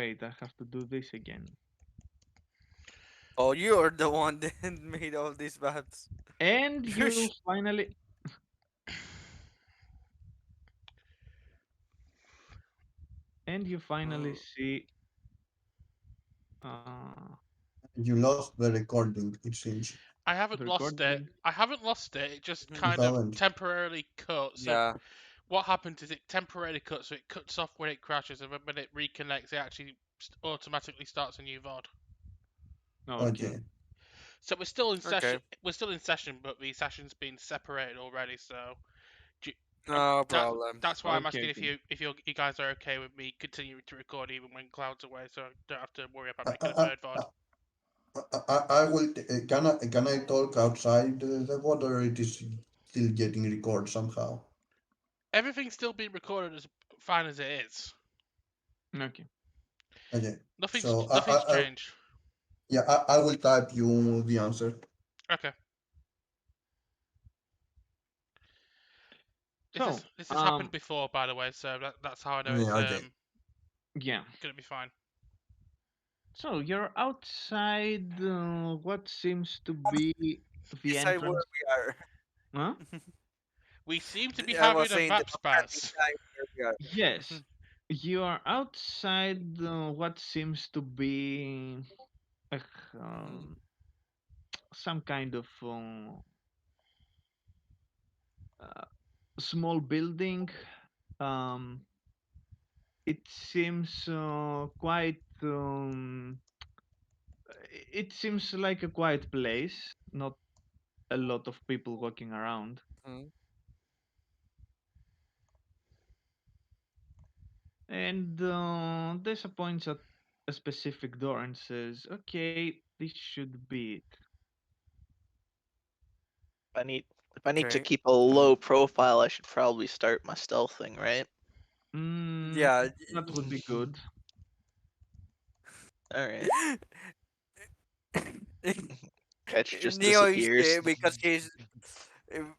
wait, I have to do this again. Oh, you're the one that made all these maps. And you finally, Mm, see uh, You lost the recording, it seems. I haven't the lost it. recording. I haven't lost it. It just mhm. You kind of haven't. temporarily cut. So Yeah. what happens is it temporarily cuts. So it cuts off when it crashes, and then when it reconnects, it actually automatically starts a new VOD. Okay. Okay. So we're still in Okay. session. We're still in session, but the session's been separated already. So do No that problem. that's why I'm Okay, asking if okay. you guys are okay with me continuing to record even when Cloud's away, so I don't have to worry about I, making a I, third VOD. I, I will. Can I talk outside the water? It is still getting recorded somehow. Everything's still being recorded as fine as it is. Okay. Okay. Nothing's So nothing's changed. yeah, I will type you the answer. Okay. This So, is this has happened before, by the way, so that's how I know it's Yeah. Okay. yeah. gonna be fine. So you're outside what seems to be the Decide where entrance. we are. Huh? We seem to be I was having a saying the map map can't spaz. decide where we are. Yes. You are outside what seems to be uh, Mhm. um, some kind of uh, small building. Um, it seems quite. It seems like a quiet place. Not a lot of people walking around. Mhm. And Dessa points at a specific door and says, "Okay, this should be it." I need if I need to Okay. keep a low profile, I should probably start my stealth thing, right? Mm, Yeah. that would be good. All right. Catch just Neo is disappears.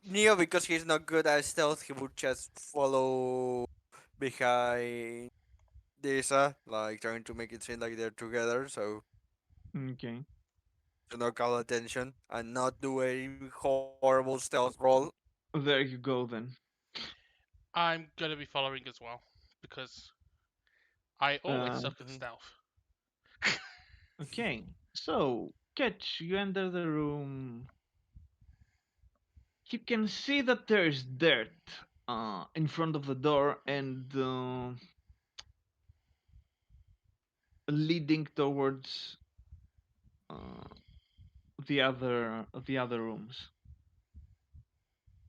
Neo because he's not good at stealth. He would just follow behind Disa, like trying to make it seem like they're together, so Okay, to not call attention and not do a horrible stealth roll. there you go then. I'm gonna be following as well because I always Uh, suck at Mhm. stealth. okay, so Catch, you enter the room. You can see that there is dirt in front of the door and leading towards uh, the other rooms.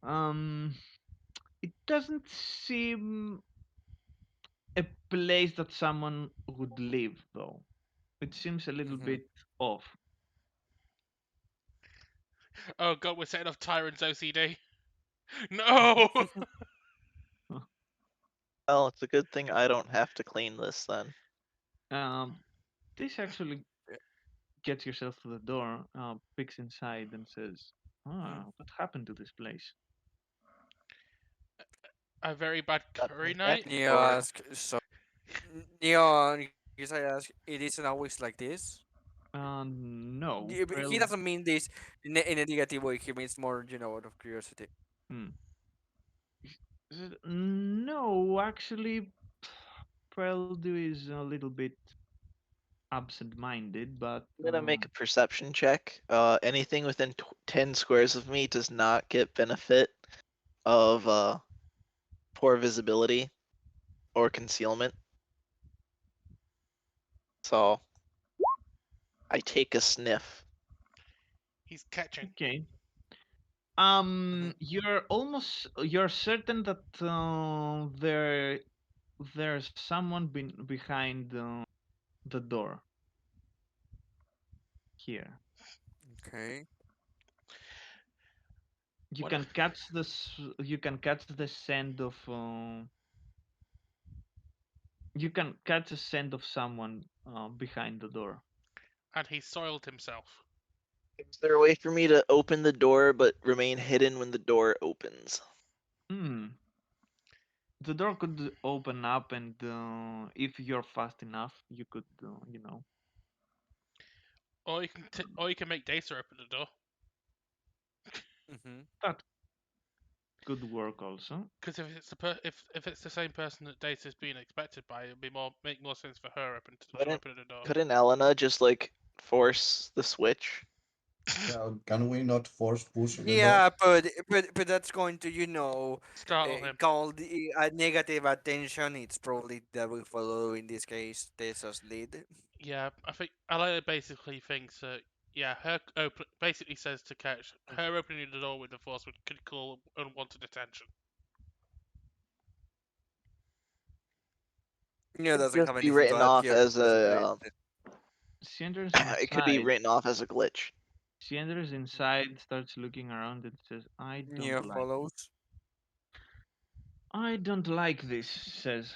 Um, it doesn't seem a place that someone would live, though. It seems a little Mhm. bit off. Oh god, we're setting off Tyrant's OCD. No. Well, it's a good thing I don't have to clean this then. um, this actually gets yourself to the door, peeks inside, and says, Mhm. "Ah, what happened to this place?" A very bad Got curry my back night. Neo door. asks, so Neo, in case I ask, it isn't always like this. No. He Well, doesn't mean this in a negative way. He means more, out of curiosity. hmm. No, actually, Preldu is a little bit absent-minded, but I'm gonna make a perception check. Anything within 10 squares of me does not get benefit of poor visibility or concealment. So I take a sniff. He's catching. okay. Mhm. You're certain that there's someone behind the door here. Okay. You What? can catch you can catch the scent of you can catch a scent of someone behind the door. And he soiled himself. Is there a way for me to open the door but remain hidden when the door opens? Hmm. the door could open up, and if you're fast enough, you could, Or you can make Data open the door. Mm-hmm. that could work also. Because if it's the same person that Data's being expected by, it'd make more sense for her to Couldn't open the door. couldn't Elena just like force the switch? Yeah, can we not force push the door? Yeah, but that's going to Startle him. call a negative attention. It's probably that we follow in this case Tessa's lead. Yeah, I think Alea basically thinks that her basically says to Ketch, her opening the door with the force could call unwanted attention. Neo Could doesn't just have be anything to written add off here as because a She enters it could be inside. written off as a glitch. She enters inside, starts looking around, and says, Neo follows. I don't like this, says.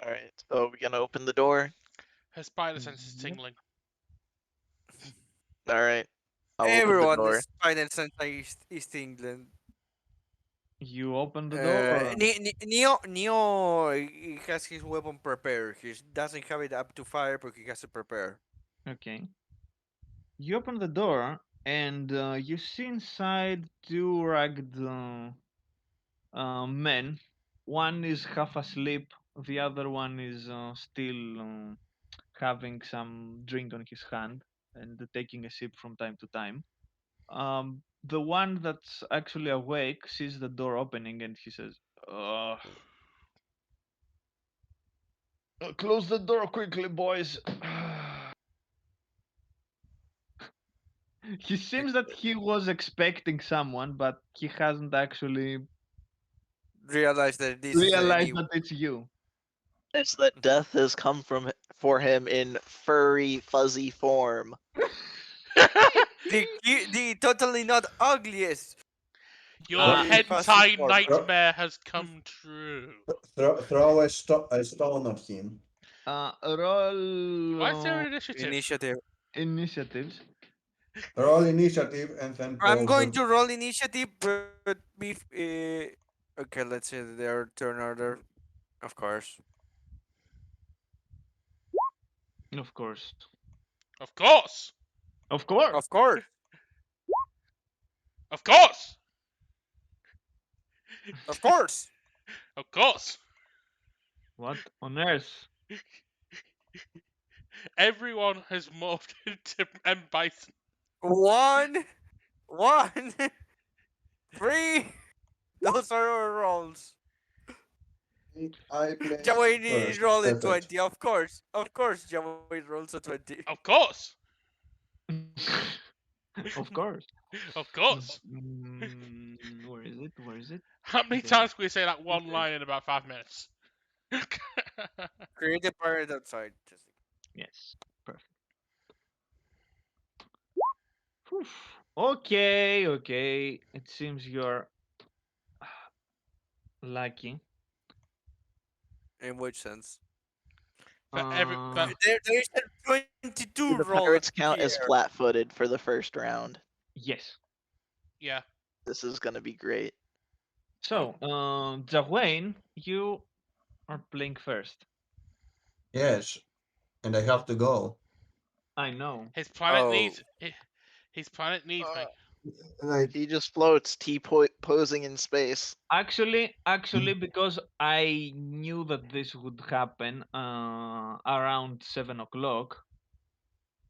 All right, so we're gonna open the door. Her spider sense is Yep. tingling. All right, I'll open the Everyone, door. the spider sense is tingling. You open the door. Neo he has his weapon prepared. He doesn't have it up to fire, but he has it prepared. Okay. You open the door, and you see inside two ragged men. One is half asleep, the other one is still having some drink on his hand and taking a sip from time to time. The one that's actually awake sees the door opening and he says, close the door quickly, boys. He seems that he was expecting someone, but he hasn't actually Realize that this is realized any. that it's you. It's that death has come for him in furry, fuzzy form. The totally not ugliest. Your Ugly fuzzy hentai form. nightmare has come true. Throw a stone at him. Roll Why is there an initiative? Initiative. initiatives. Roll initiative and then I'm poke going the. to roll initiative, but okay, let's say their turn order. Of course. Of course. Of course! Of course. Of course. Of course! Of course. Of course! What on earth? Everyone has morphed into M. Bison. One. 3. Those are our rolls. I play Jawai first. rolling Perfect. 20, of course. Of course, Jawai rolls a 20. Of course! Of course. Of course! Where is it? Where is it? How many There. times can we say that one line in about 5 minutes? Create a pirate outside. Yes. Perfect. Whew. Okay, okay. It seems you're lucky. In which sense? Uh, There is a 22 The roll pirates count as here. flat-footed for the first round. yes. Yeah. This is gonna be great. So, Jawayne, you are playing first. Yes, and I have to go. I know. His planet Oh. needs... His planet needs me. Like, He just floats, posing in space. Actually, because I knew that this would happen around 7 o'clock.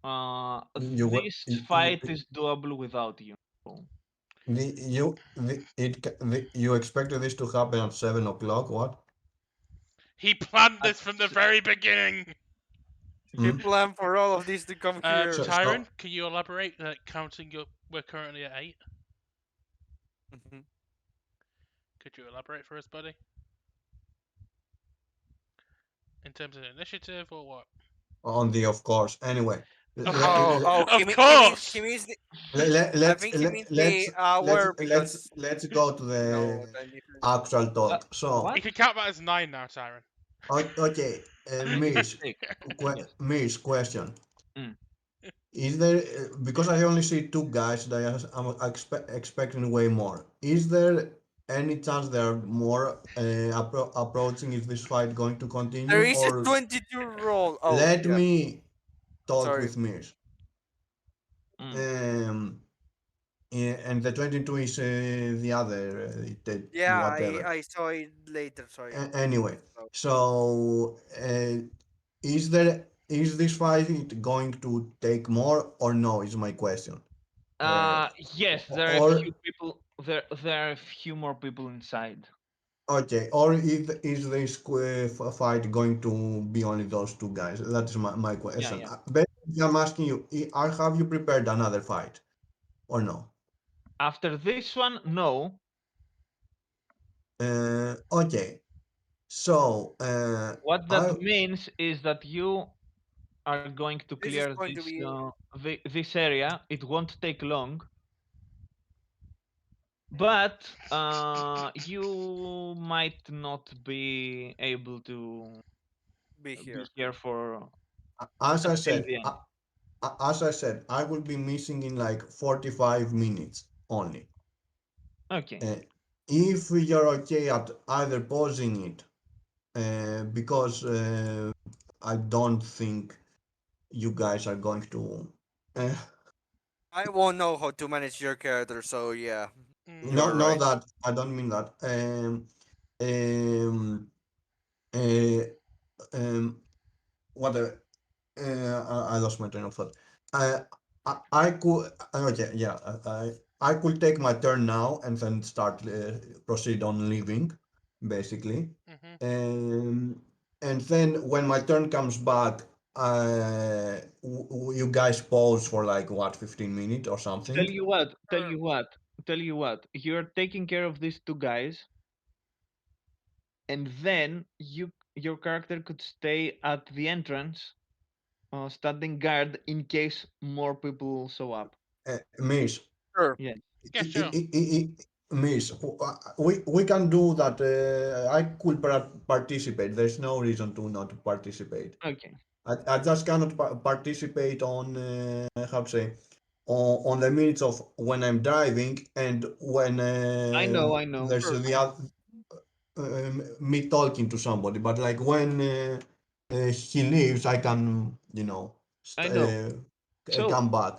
you were- This fight is doable without you. So, you expected this to happen at 7 o'clock? What? He planned this At from the very beginning! He Hmm? planned for all of this to come here. So- Tyron, can you elaborate? Counting we're currently at 8. Mhm. Could you elaborate for us, buddy? In terms of initiative or what? On the of course. Anyway, Of He course! means the, I let's think he means let's the hour because let's go to the then you can- actual talk. So, what? You can count that as 9 now, Tyron. okay, Mish, Yes. Mish, question. Mm. Is there because I only see two guys that I'm expecting way more. Is there any chance there are more approaching? Is this fight going to There continue, is a or 22 roll. Oh, let yeah. me talk Sorry. with Mirs? Mm. Um, yeah, and the 22 is the other, Yeah, I whatever. I saw it later. Sorry. Anyway, Oh. so is this fight going to take more or no? Is my question. Uh, Yes, there are a or few people. There are a few more people inside. okay, or is this fight going to be only those two guys? That is my Yeah, question. yeah. Basically, I'm asking you, have you prepared another fight or no? After this one, no. Okay, so What I that means is that you are going to This is clear going to be. this area. It won't take long, but you might not be able to Be be here. here for as I until said, the end. I will be missing in like 45 minutes only. Okay. Uh, if you're okay at either pausing it, because I don't think you guys are going to. Uh, I won't know how to manage your character, so yeah, Mm. no, you're no, right. that I don't mean that. Um, uh, um, what I lost my train of thought. Uh, I could okay, yeah. I could take my turn now and then start proceed on leaving, basically. Mhm. Um, and then when my turn comes back, you guys pause for like what 15 minutes or Tell something. you what. Tell Sure. you what. Tell you what. You're taking care of these two guys, and then your character could stay at the entrance, standing guard in case more people show up. Miss, Sure. Yes. Yeah, sure. Miss, we can do that. I could participate. There's no reason to not participate. Okay. I just cannot participate on how to say on the minutes of when I'm driving and when I know. I know. there's Sure. the me talking to somebody. But like when he leaves, I can I know. So come back.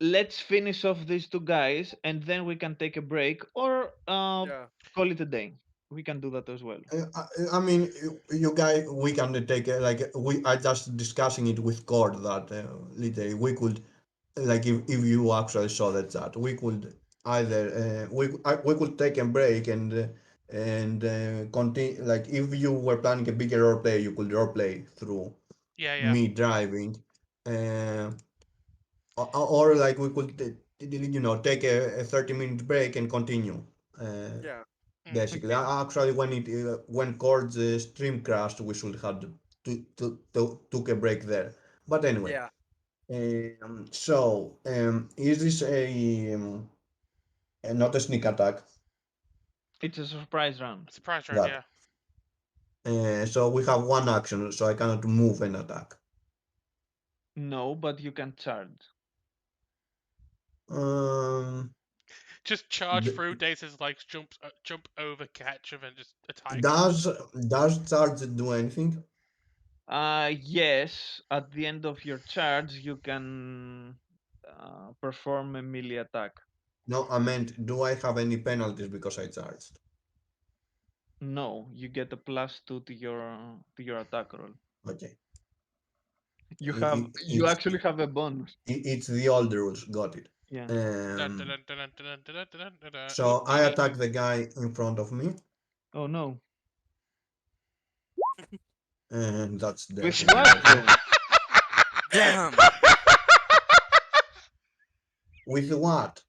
let's finish off these two guys, and then we can take a break or Yeah. call it a day. We can do that as well. I mean, you guys, we can take like we are just discussing it with Cord that literally we could like if you actually saw that chat, we could either we could take a break and continue. Like if you were planning a bigger role play, you could role play through Yeah, yeah. me driving, uh, or like we could take a 30-minute break and continue. Uh, Yeah. Mm. Basically, Okay. actually, when Cord's stream crashed, we should have took a break there. But anyway, Yeah. is this not a sneak attack? It's a surprise round. Surprise round, That yeah. so we have one action, so I cannot move an attack. No, but you can charge. Um, Just charge d- through Dace's like jump over, catch, and then just attack. does charge do anything? Yes. At the end of your charge, you can perform a melee attack. No, I meant, do I have any penalties because I charged? No, you get a +2 to your attack roll. Okay, You actually have a bonus. it's the old rules. Got it. Yeah. Dun, dun, Um, dun, dun, dun, dun, dun, dun, dun, dun. Oh, so I GG. attack the guy in front of me, Oh no. and that's With death what immediately. though? Damn. With what?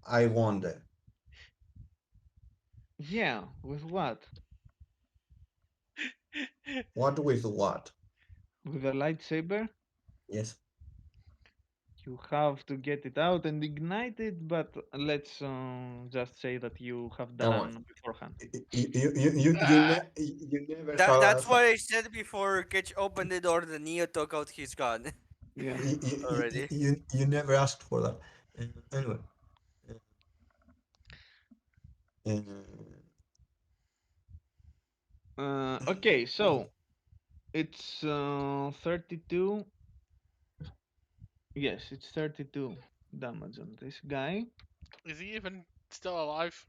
I wonder. Yeah, with what? What with what? With a lightsaber? Yes. You have to get it out and ignite it, but let's just say that you have Come on. done beforehand. You never That's have what I said before Ketch opened the door. The Neo took out his gun Yeah. already. you never asked for that. Anyway, Uh, Okay, so it's 32. Yes, it's 32 damage on this guy. Is he even still alive?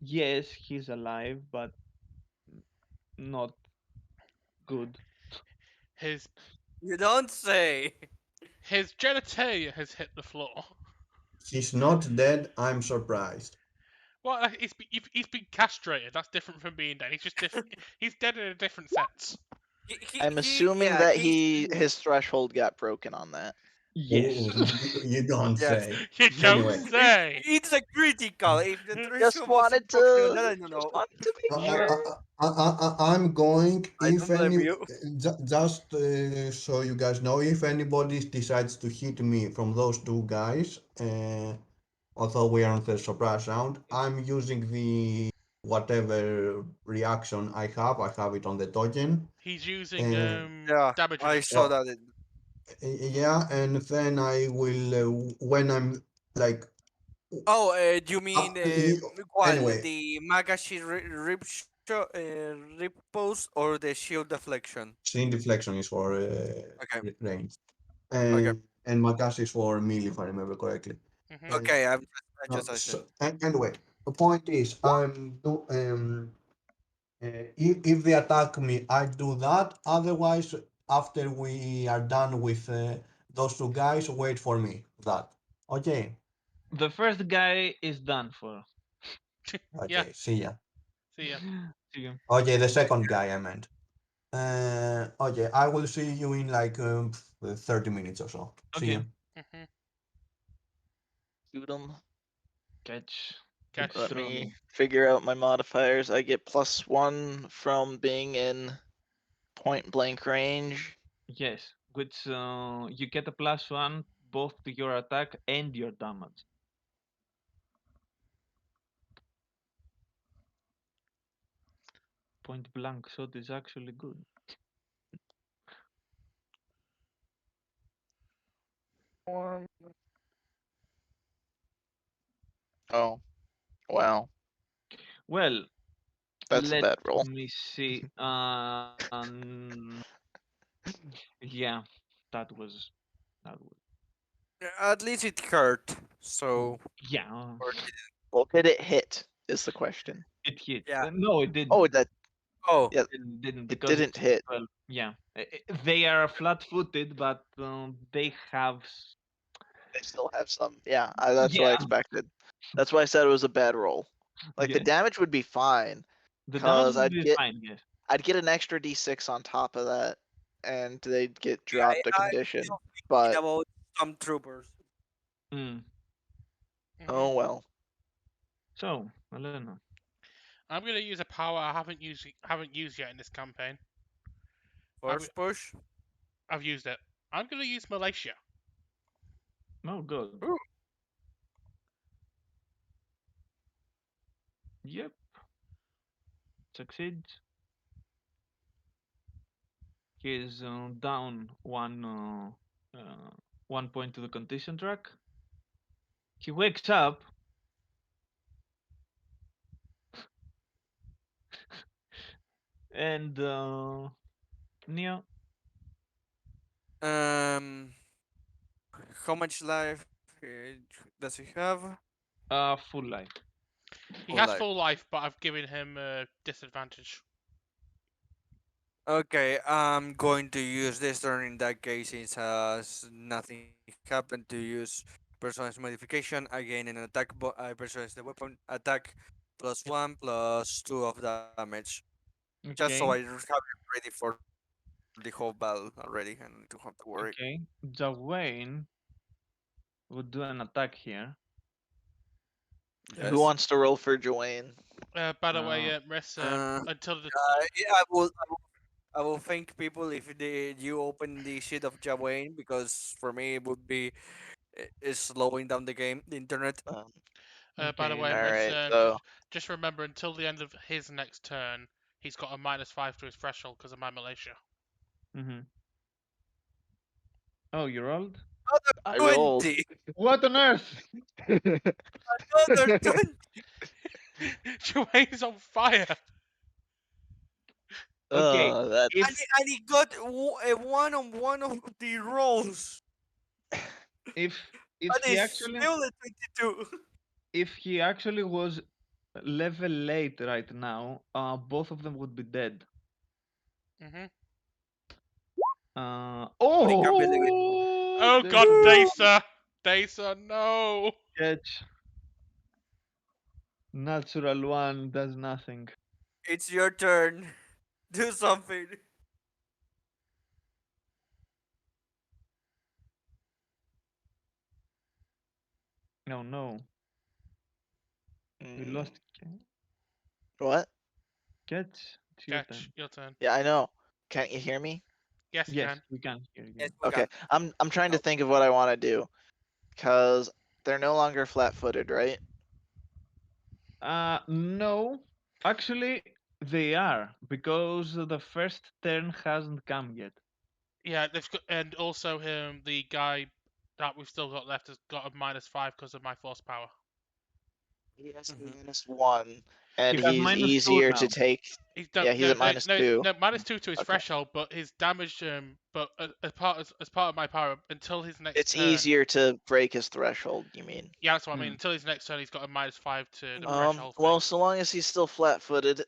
Yes, he's alive, but not good. His You don't say. his genitalia has hit the floor. he's not dead. I'm surprised. Well, he's been castrated. That's different from being dead. He's just different. He's dead in a different sense. I'm assuming Yeah, that he's his threshold got broken on that. Yes. Oh, you don't yes. say. You don't Anyway, It, say. it's a critical. If the Just threshold wasn't wanted broken on that, to I don't just know. wanted to I, make I, sure. I'm going, I if don't blame any, you. just so you guys know, if anybody decides to hit me from those two guys, although we are on the surprise round, I'm using the whatever reaction I have it on the token. He's using Uh, Yeah, damage I saw reduction. well, that. yeah, and then I will, when I'm like, Oh, you mean anyway, the Magashi rip post or the shield deflection? scene deflection is for Okay, range. okay, And Magas is for melee, if I remember correctly. Hmm. And okay. I just assumed. anyway, the point is, if they attack me, I do that. Otherwise, after we are done with those two guys, wait for me. That okay? The first guy is done for. Yeah. Okay, see ya. See ya. See you. Okay, the second guy I meant. Okay, I will see you in like 30 minutes or so. See Okay, you. Hmm. Shoot 'em. catch the Catch Let drone. me figure out my modifiers. I get +1 from being in point blank range. Yes, which you get a +1 both to your attack and your damage. Point blank shot is actually good. Oh, wow. Well, That's a let bad roll. me see. Yeah, that was. At least it hurt. So, Yeah, or Well, did it hit? Is the question. it hit. yeah. No, it Oh, didn't. that Oh, yeah, Didn't it because didn't it's hit. 12. Yeah, they are flat-footed, but they have. They still have some. Yeah, that's what I Yeah, expected. That's why I said it was a bad roll. Like the yeah. damage would be fine, The damage cause would be fine. Yes. I'd get an extra d6 on top of that, and they'd get yeah. dropped a I'm condition. still thinking But about some troopers. Mm. Hmm. oh well. So, Elena. I'm gonna use a power I haven't used yet in this campaign. I've First push. I've used it. I'm gonna use Malaysia. Oh, good. Ooh. Yep, succeeds. He is down 1 point to the condition track. He wakes up and Neo, Um, how much life does he have? full life. He Full has life. full life, but I've given him a disadvantage. Okay, I'm going to use this turn in that case since nothing happened to use personalized modification again in an attack. I personalize the weapon attack +1 +2 of damage, just so I Okay, have it ready for the whole battle already and to have to worry. okay. Jawain would do an attack here. Yes. Who wants to roll for Joanne? By the way, Uh, Riss, Uh, until the yeah, I will thank people if you open the sheet of Jawain because for me it would be is slowing down the game, the internet. Um, by the way, okay. all Riss, right. So just remember until the end of his next turn, he's got a -5 to his threshold because of my Malaysia. Mm-hmm. Oh, you rolled? I Another rolled. 20. What on earth? Another 20. Dwayne's on fire. Okay, That if And he got a 1 on 1 of the rolls. if if And he it's actually still a 22. was level 8 right now, both of them would be dead. Hmm. I can't believe it. Oh There's God, a Woo! Dasa, Dasa, no. catch. Natural one does nothing. It's your turn. Do something. No, no, we mm, lost what? catch. It's your Catch, turn. your turn. Yeah, I know. Can't you hear me? Yes, you Yes, can. we can hear you. Yes, we Okay, can. I'm trying to think of what I want to do, cause they're no longer flat-footed, right? No, actually, they are because the first turn hasn't come yet. Yeah, they've got, and also the guy that we've still got left has got a -5 because of my force power. He has Mhm. -1, and He has he's -2 easier to now. take. He's Yeah, he's at -2. no -2 to his Okay. threshold, but his damage but as part of my power until his next It's turn. easier to break his threshold, you mean? Yeah, that's what I mean. Hmm. Until his next turn, he's got a -5 to the threshold Well, thing. so long as he's still flat-footed,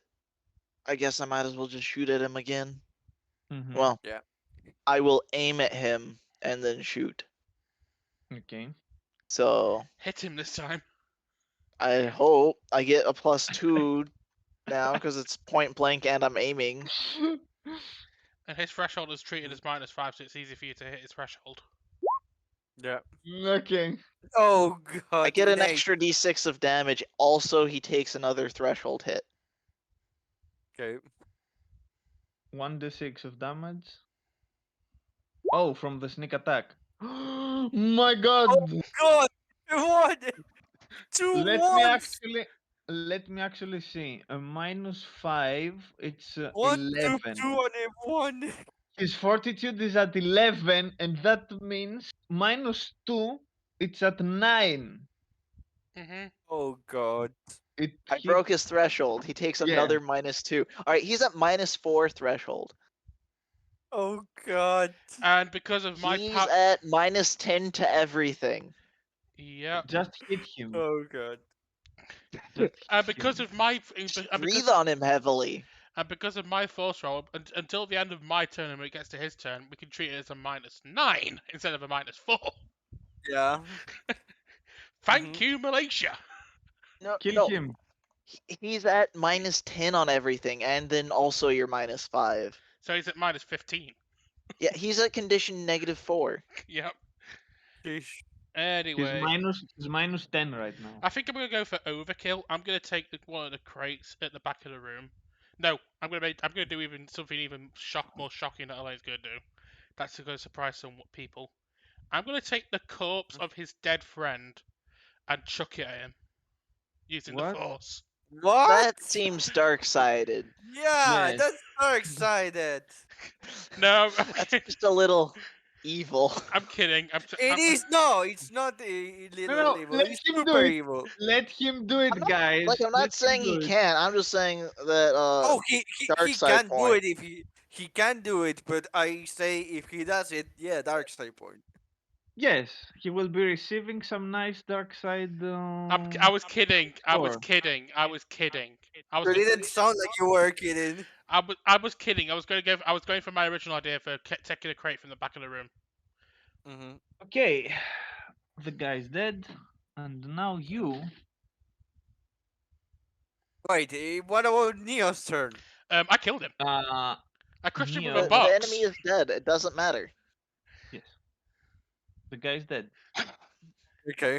I guess I might as well just shoot at him again. Mm-hmm. Well, Yeah. I will aim at him and then shoot. Okay. So Hit him this time. I hope I get a +2 now because it's point blank and I'm aiming. And his threshold is treated as -5, so it's easy for you to hit his threshold. Yeah. Okay. Oh I god, get with an 8. extra d6 of damage. Also, he takes another threshold hit. Okay. 1d6 of damage. Oh, from the sneak attack. My Oh God! god! What? Two Let me ones! actually see. A -5. It's 1, 2, 11. 2 on a 1. His fortitude is at 11, and that means -2. It's at 9. Hmm. Oh god. It I hit. broke his threshold. He takes Yeah. another -2. All right, he's at -4 threshold. Oh god. And because of my He's power, at -10 to everything. yeah, Just hit him. Oh god. Just and hit because him. of my Breathe on him heavily. and because of my force roll, until the end of my turn and when it gets to his turn, we can treat it as a -9 instead of a -4. Yeah. Thank Mhm. you, Malaysia. No, Kill no, him. he's at -10 on everything, and then also your -5. So he's at -15. Yeah, he's at condition -4. Yep. Sheesh. Anyway, He's -10 right now. I think I'm gonna go for overkill. I'm gonna take one of the crates at the back of the room. No, I'm gonna do even something even more shocking that Elaine's gonna do. That's gonna surprise some people. I'm gonna take the corpse of his dead friend and chuck it at him using the What? force. What? That seems dark-sided. Yeah, Yes. that's so excited. No, That's just a little evil. I'm kidding. It is no, it's not a No, little no. evil. Let It's him do super it. evil. Let him do it, Like, guys. I'm Let not him saying do he it. can't. I'm just saying that Oh, dark he side can do point. it if he can do it, but I say if he does it, yeah, dark side point. Yes, he will be receiving some nice dark side. I was kidding. I was Sure. kidding. I was kidding. I was You go- didn't sound like you were kidding. I was kidding. I was going to go. I was going for my original idea for taking a crate from the back of the room. Hmm. Okay, the guy's dead, and now you. Wait, what about Neo's turn? I killed him. Uh, I crushed him with a Neo. The enemy box. is dead. It doesn't matter. Yes, the guy's dead. Okay.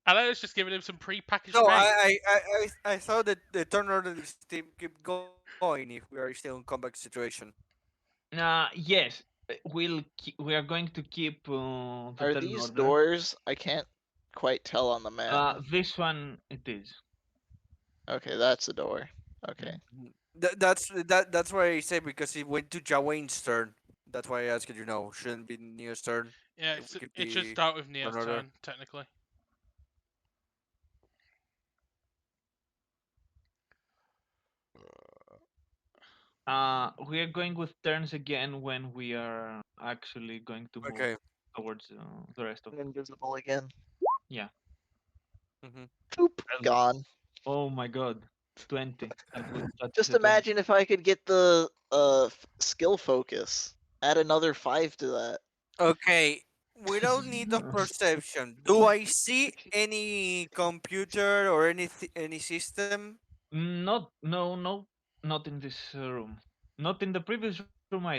And I was just giving him some pre-packaged No, bait. I thought that the turn order is still keep going if we are still in combat situation. Yes, we are going to keep the Are turn these order. doors? I can't quite tell on the map. This one it is. Okay, that's a door. Okay. That's why I say because it went to Jawain's turn. That's why I asked you. Shouldn't be Neo's turn. Yeah, If we keep it should the start with Neo's run order. turn technically. We are going with turns again when we are actually going to move Okay. towards the rest of. Invisible again. Yeah. Mm-hmm. Boop. Well, Gone. oh my God, 20. That's Just a 20. imagine if I could get the skill focus. Add another 5 to that. Okay. Without need of perception, do I see any computer or any system? Not, no, no, not in this room. Not in the previous room either.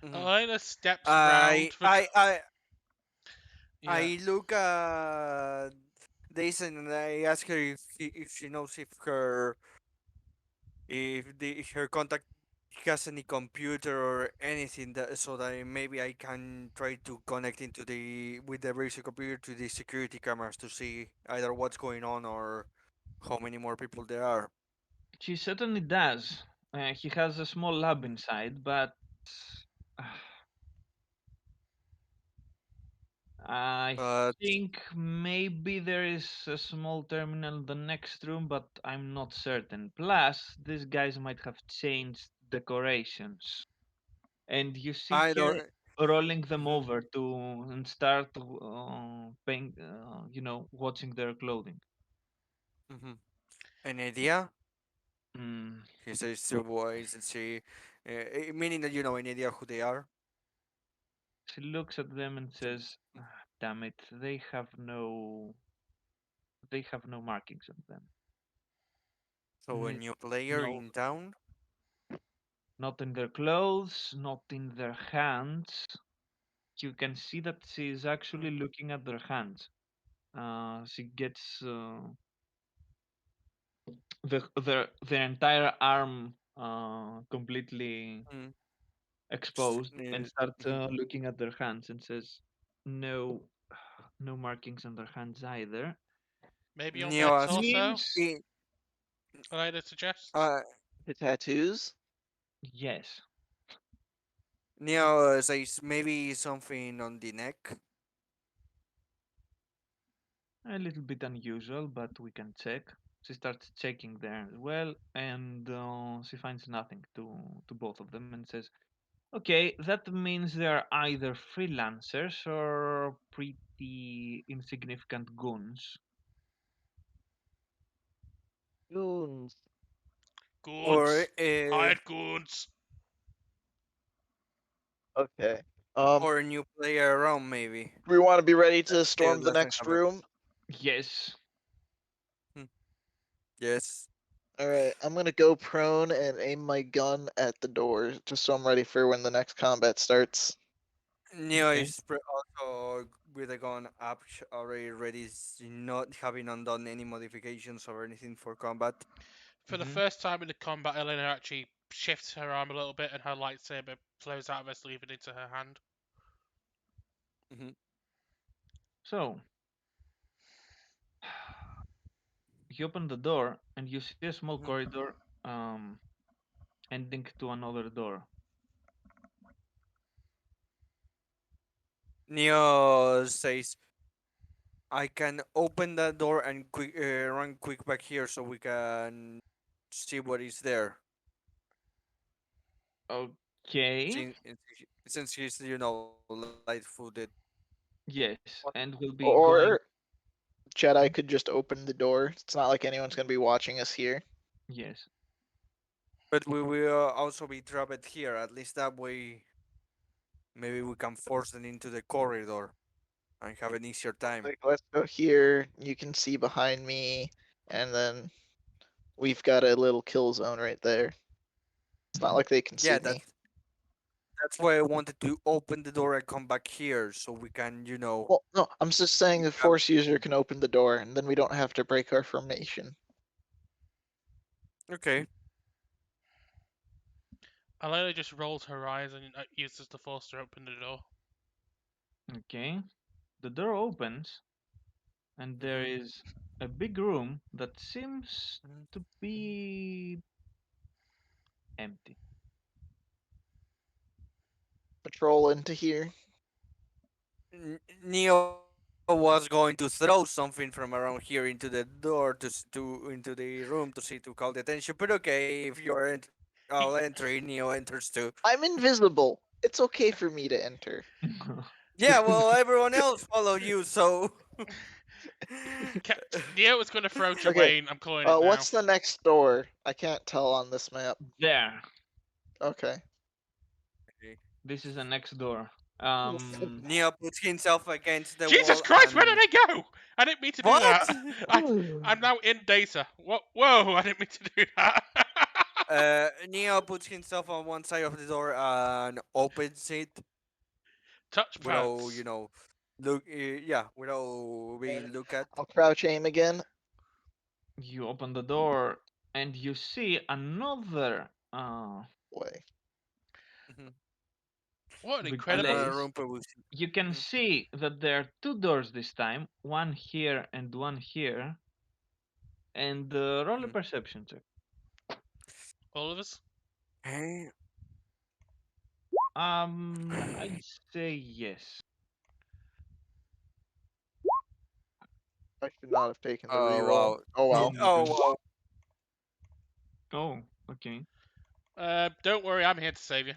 Mm-hmm. Elena steps round I the. I I Yeah, I look at Daisy and I ask her if she knows if her contact has any computer or anything that so that maybe I can try to connect into the with the basic computer to the security cameras to see either what's going on or how many more people there are. She certainly does. He has a small lab inside, but uh, I But think maybe there is a small terminal in the next room, but I'm not certain. Plus, these guys might have changed decorations. And you see I her don't. rolling them Mhm, over to and start paying, watching their clothing. mhm. An idea? Mm. He says to boys and she, meaning that you know an idea who they are. She looks at them and says, "Ah, damn it, they have no markings on them. So a N- new player No, in town. not in their clothes, not in their hands. You can see that she is actually Mm, looking at their hands. She gets their entire arm completely mm. exposed and starts Mhm. looking at their hands and says, "No, no markings on their hands either. maybe on their That Neos, torso. means i- Elena suggests. uh, The tattoos? yes, Neo says maybe something on the neck. a little bit unusual, but we can check." She starts checking there as well, and she finds nothing to both of them, and says, "Okay, that means they're either freelancers or pretty insignificant goons." Goons. Or Goons. Hired goons. Okay. or a new player around maybe We want to be ready that to still storm the doesn't next have a room. Yes. Hmm, yes. All right, I'm gonna go prone and aim my gun at the door, just so I'm ready for when the next combat starts. Neo Okay. is also with a gun up already ready, not having undone any modifications or anything for combat. For the Hmm. first time in the combat, Elena actually shifts her arm a little bit, and her lightsaber flows out of her sleeve and into her hand. Hmm. So you open the door and you see a small Hmm. corridor um, ending to another door. Neo says, "I can open that door and run quick back here so we can see what is there." Okay. Since since he's light-footed. Yes, and we'll be going. Or Jedi Mhm. could just open the door. It's not like anyone's gonna be watching us here. Yes. But we will also be trapped here. At least that way, maybe we can force them into the corridor and have an easier time. Like, let's go here. You can see behind me, and then we've got a little kill zone right there. It's not like they can Yeah, see me. that's why I wanted to open the door and come back here so we can, Well, no, I'm just saying the have, Force user can open the door, and then we don't have to break our formation. okay. Elena just rolls her eyes and uses the force to open the door. Okay. The door opens, and there Mm-hmm. is a big room that seems to be empty. Patrol into here. Neo was going to throw something from around here into the door into the room to call the attention. But okay, if you're all entering, Neo enters too. I'm invisible. It's okay for me to enter. Yeah, well, everyone else follow you, so Neo was going to throw Okay. Dwayne. I'm calling it now. What's the next door? I can't tell on this map. There. Okay. This is the next door. Neo puts himself against the Jesus wall Christ, where did and I go? I didn't mean to do what? that. I'm now in data. What? Whoa, I didn't mean to do that. Neo puts himself on one side of the door and opens it without, Touchpads. look, yeah, without being looked at. I'll crouch aim again. You open the door and you see another Way. Mhm. What an big incredible. Another place. room per You can Mhm. see that there are two doors this time, one here and one here. And roll a Mhm. perception check. All of us? Hey, I'd say yes. I should not have taken the oh reroll. wow. Oh well. Oh Mhm. wow. Oh, okay. Don't worry, I'm here to save you.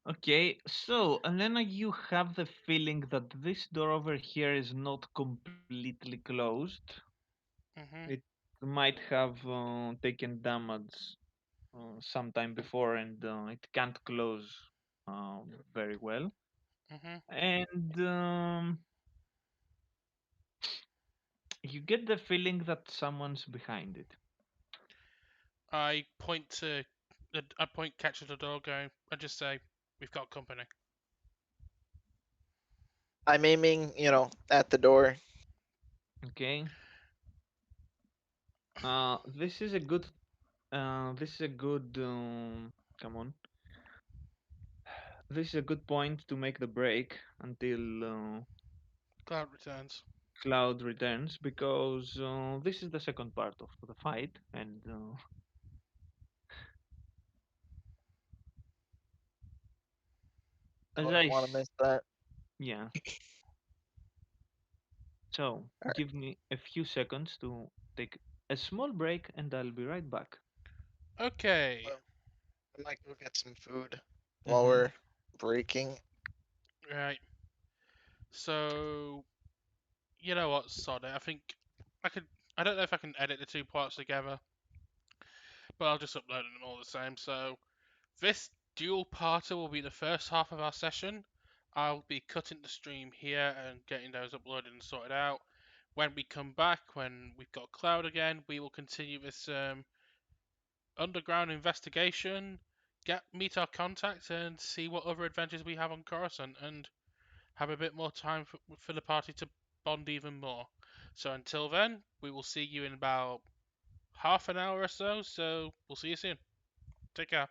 Okay, so Elena, you have the feeling that this door over here is not completely closed. Hmm. It might have taken damage sometime before, and it can't close very well. Hmm. And you get the feeling that someone's behind it. I point to, I point catch at the door, going, I just say, we've got company. I'm aiming, at the door. Okay. This is a good. This is a good. Come on. This is a good point to make the break until Cloud returns. Cloud returns, because this is the second part of the fight, and I as don't want to miss that. yeah. So Alright. give me a few seconds to take a small break, and I'll be right back. Okay. I might go get some food while Mm-hmm. we're breaking. Right. So, you know what, sod it. I think I could. I don't know if I can edit the two parts together, but I'll just upload them all the same. So, this dual parter will be the first half of our session. I'll be cutting the stream here and getting those uploaded and sorted out. When we come back, when we've got Cloud again, we will continue this underground investigation, meet our contacts, and see what other adventures we have on Coruscant, and have a bit more time for the party to bond even more. So until then, we will see you in about half an hour or so. So we'll see you soon. Take care.